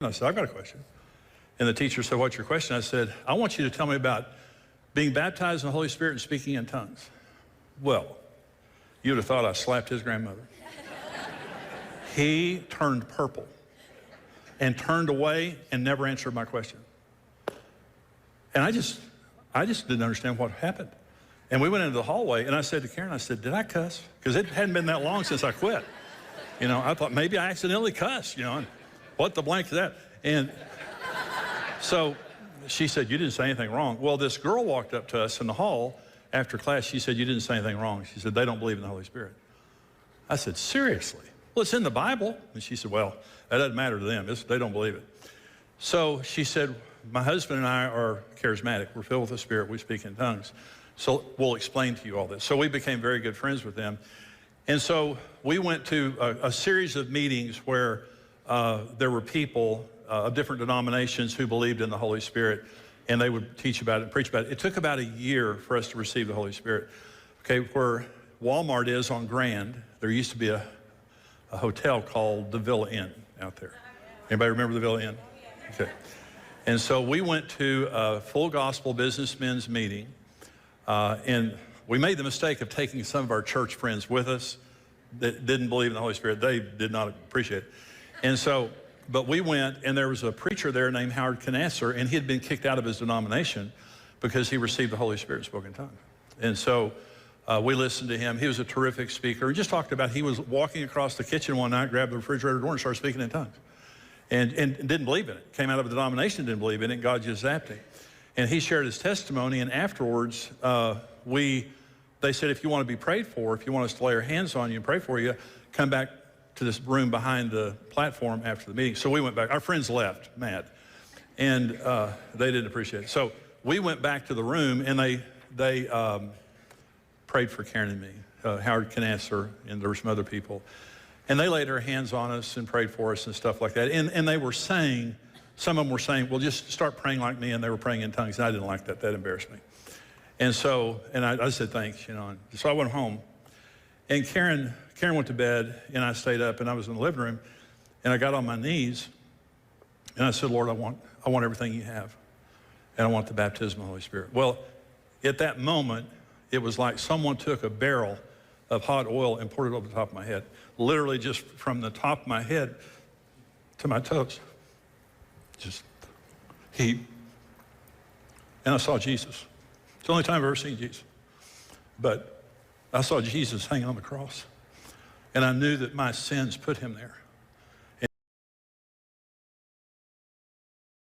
I said, I've got a question. And the teacher said, what's your question? I said, I want you to tell me about being baptized in the Holy Spirit and speaking in tongues. Well, you'd have thought I slapped his grandmother. He turned purple and turned away and never answered my question. And I just didn't understand what happened. And we went into the hallway, and I said to Karen, I said, did I cuss? Because it hadn't been that long since I quit. You know, I thought maybe I accidentally cussed, you know, and what the blank is that? And so she said, you didn't say anything wrong. Well, this girl walked up to us in the hall after class. She said, you didn't say anything wrong. She said, they don't believe in the Holy Spirit. I said, seriously? Well, it's in the Bible. And she said, well, that doesn't matter to them. They don't believe it. So she said, my husband and I are charismatic. We're filled with the Spirit. We speak in tongues. So we'll explain to you all this. So we became very good friends with them. And so we went to a series of meetings where there were people of different denominations who believed in the Holy Spirit, and they would teach about it and preach about it. It took about a year for us to receive the Holy Spirit. Okay, where Walmart is on Grand, there used to be a hotel called the Villa Inn out there. Anybody remember the Villa Inn? Okay. And so we went to a full gospel businessmen's meeting, and we made the mistake of taking some of our church friends with us that didn't believe in the Holy Spirit. They did not appreciate it. And so, but we went, and there was a preacher there named Howard Canasser, and he had been kicked out of his denomination because he received the Holy Spirit and spoke in tongues. And so we listened to him. He was a terrific speaker. He just talked about he was walking across the kitchen one night, grabbed the refrigerator door, and started speaking in tongues. And didn't believe in it. Came out of a denomination, didn't believe in it. God just zapped him. And he shared his testimony, and afterwards, they said, if you want to be prayed for, if you want us to lay our hands on you and pray for you, come back to this room behind the platform after the meeting. So we went back. Our friends left, mad, and they didn't appreciate it. So we went back to the room, and they prayed for Karen and me, Howard Canasser, and there were some other people. And they laid their hands on us and prayed for us and stuff like that. And they were saying, some of them were saying, well, just start praying like me, and they were praying in tongues, and I didn't like that. That embarrassed me. And so, and I said, thanks, you know. And so I went home, and Karen went to bed, and I stayed up, and I was in the living room, and I got on my knees, and I said, Lord, I want everything you have, and I want the baptism of the Holy Spirit. Well, at that moment, it was like someone took a barrel of hot oil and poured it over the top of my head, literally just from the top of my head to my toes, just heat. And I saw Jesus. It's the only time I've ever seen Jesus. But I saw Jesus hanging on the cross. And I knew that my sins put him there.